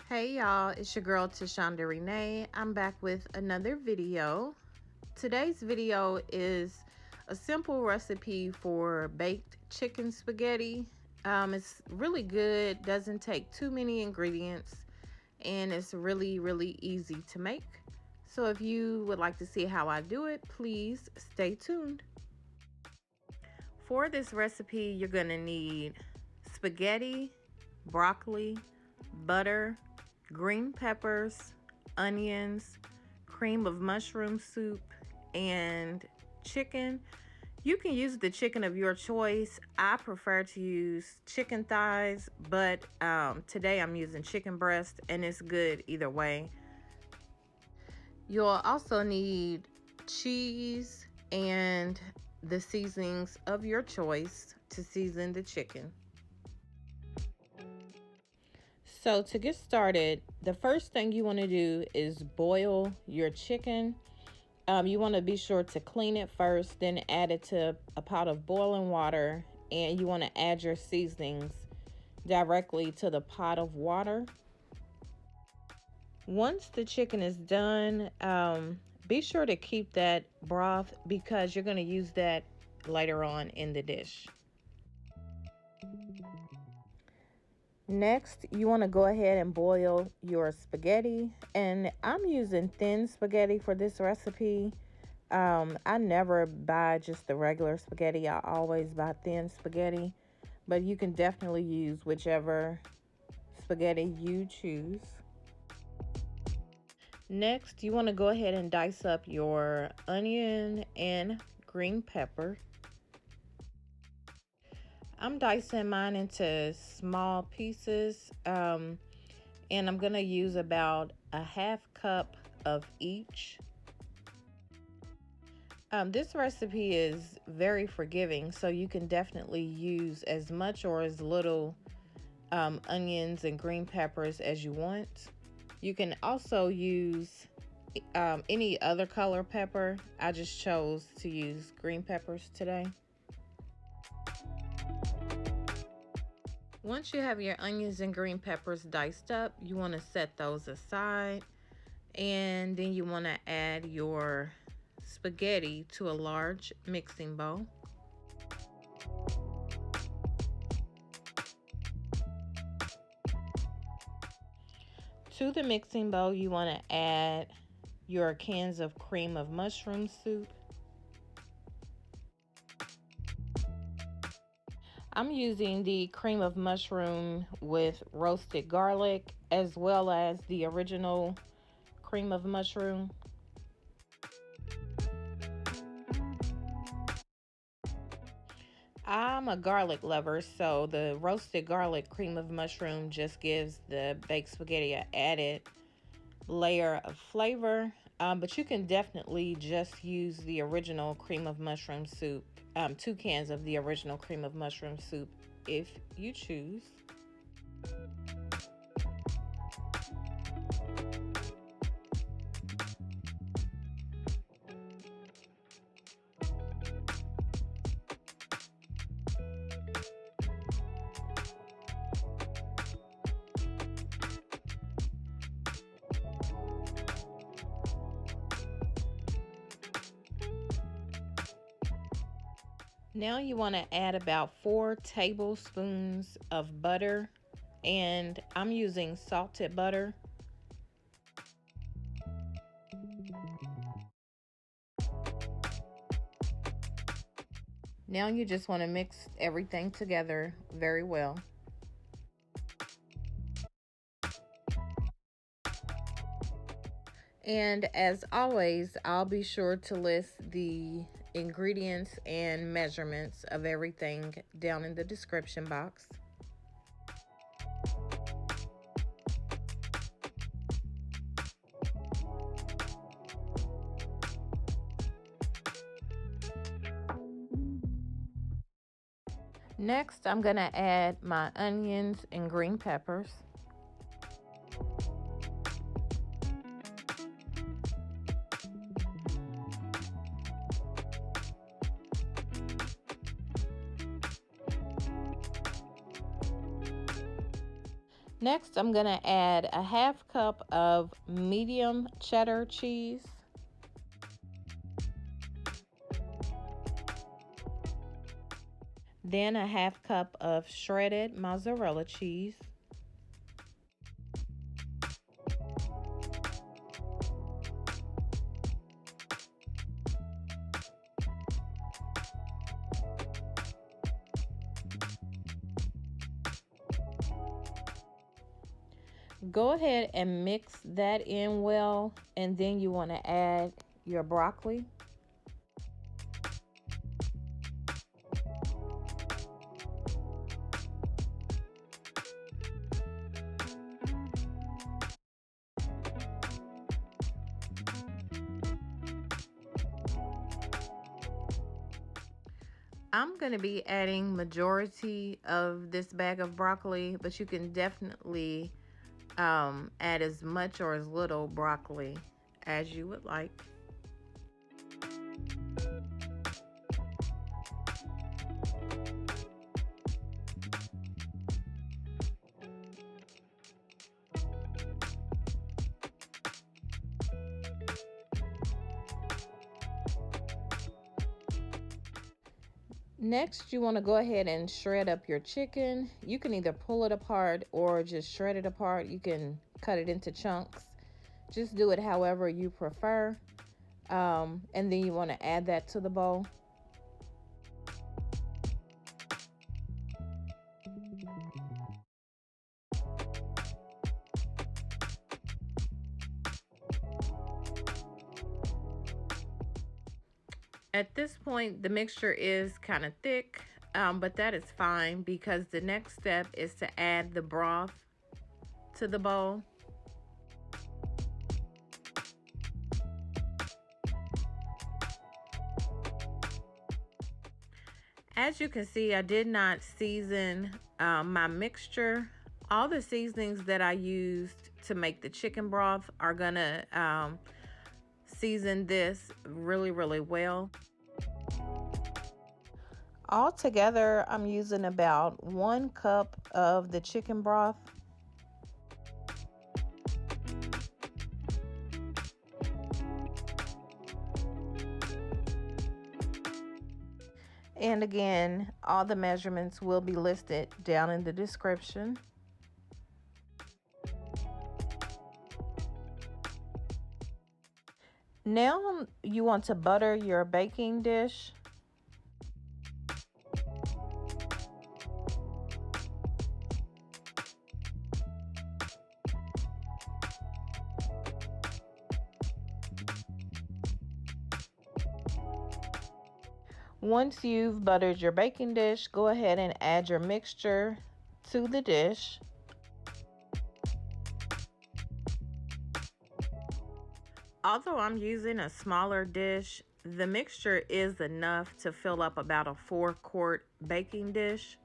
Hey y'all, it's your girl Tashondarenaee. I'm back with another video. Today's video is a simple recipe for baked chicken spaghetti. It's really good, doesn't take too many ingredients, and it's really easy to make. So if you would like to see how I do it, please stay tuned. For this recipe, you're gonna need spaghetti, broccoli, butter, green peppers, onions, cream of mushroom soup, and chicken. You can use the chicken of your choice. I prefer to use chicken thighs, but today I'm using chicken breast, and it's good either way. You'll also need cheese and the seasonings of your choice to season the chicken. So to get started, the first thing you want to do is boil your chicken. You want to be sure to clean it first, then add it to a pot of boiling water, and you want to add your seasonings directly to the pot of water. Once the chicken is done, be sure to keep that broth because you're going to use that later on in the dish. Next, you want to go ahead and boil your spaghetti, and I'm using thin spaghetti for this recipe. I never buy just the regular spaghetti. I always buy thin spaghetti, but you can definitely use whichever spaghetti you choose. Next, you want to go ahead and dice up your onion and green pepper. I'm dicing mine into small pieces, and I'm going to use about a half cup of each. This recipe is very forgiving, so you can definitely use as much or as little onions and green peppers as you want. You can also use any other color pepper. I just chose to use green peppers today. Once you have your onions and green peppers diced up, you want to set those aside, and then you want to add your spaghetti to a large mixing bowl. To the mixing bowl, you want to add your cans of cream of mushroom soup. I'm using the cream of mushroom with roasted garlic as well as the original cream of mushroom. I'm a garlic lover, so the roasted garlic cream of mushroom just gives the baked spaghetti an added layer of flavor. But you can definitely just use the original cream of mushroom soup, 2 cans of the original cream of mushroom soup if you choose. Now you want to add about 4 tablespoons of butter, and I'm using salted butter. Now you just want to mix everything together very well. And as always, I'll be sure to list the ingredients and measurements of everything down in the description box. Next, I'm going to add my onions and green peppers. Next, I'm going to add a half cup of medium cheddar cheese. Then a half cup of shredded mozzarella cheese. Go ahead and mix that in well, and then you want to add your broccoli. I'm going to be adding majority of this bag of broccoli, but you can definitely add as much or as little broccoli as you would like. Next, you want to go ahead and shred up your chicken. You can either pull it apart or just shred it apart. You can cut it into chunks. Just do it however you prefer. And then you want to add that to the bowl. At this point, the mixture is kind of thick, but that is fine because the next step is to add the broth to the bowl. As you can see, I did not season my mixture. All the seasonings that I used to make the chicken broth are gonna season this really, really well. Altogether, I'm using about 1 cup of the chicken broth. And again, all the measurements will be listed down in the description. Now you want to butter your baking dish. Once you've buttered your baking dish, go ahead and add your mixture to the dish. Although I'm using a smaller dish, the mixture is enough to fill up about a 4-quart baking dish.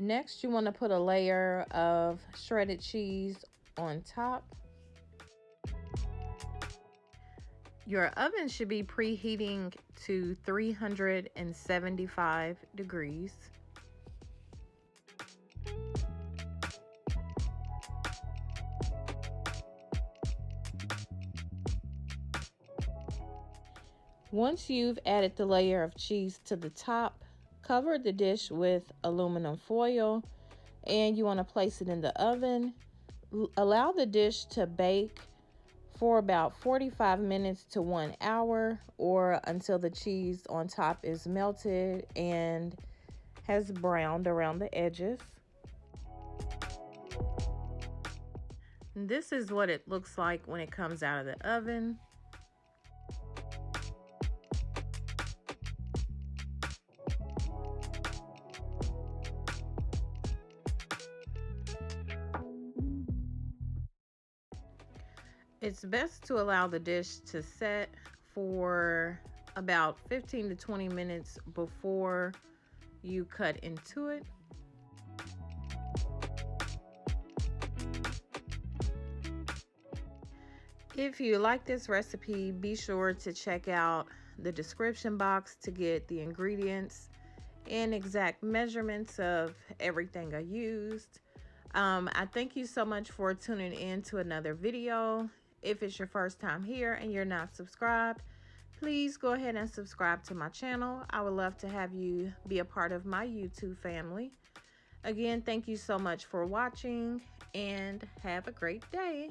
Next, you want to put a layer of shredded cheese on top. Your oven should be preheating to 375 degrees. Once you've added the layer of cheese to the top, cover the dish with aluminum foil, and you want to place it in the oven. Allow the dish to bake for about 45 minutes to 1 hour, or until the cheese on top is melted and has browned around the edges. This is what it looks like when it comes out of the oven. It It's best to allow the dish to set for about 15 to 20 minutes before you cut into it. If you like this recipe, be sure to check out the description box to get the ingredients and exact measurements of everything I used. I thank you so much for tuning in to another video. If it's your first time here and you're not subscribed, please go ahead and subscribe to my channel. I would love to have you be a part of my YouTube family. Again, thank you so much for watching and have a great day.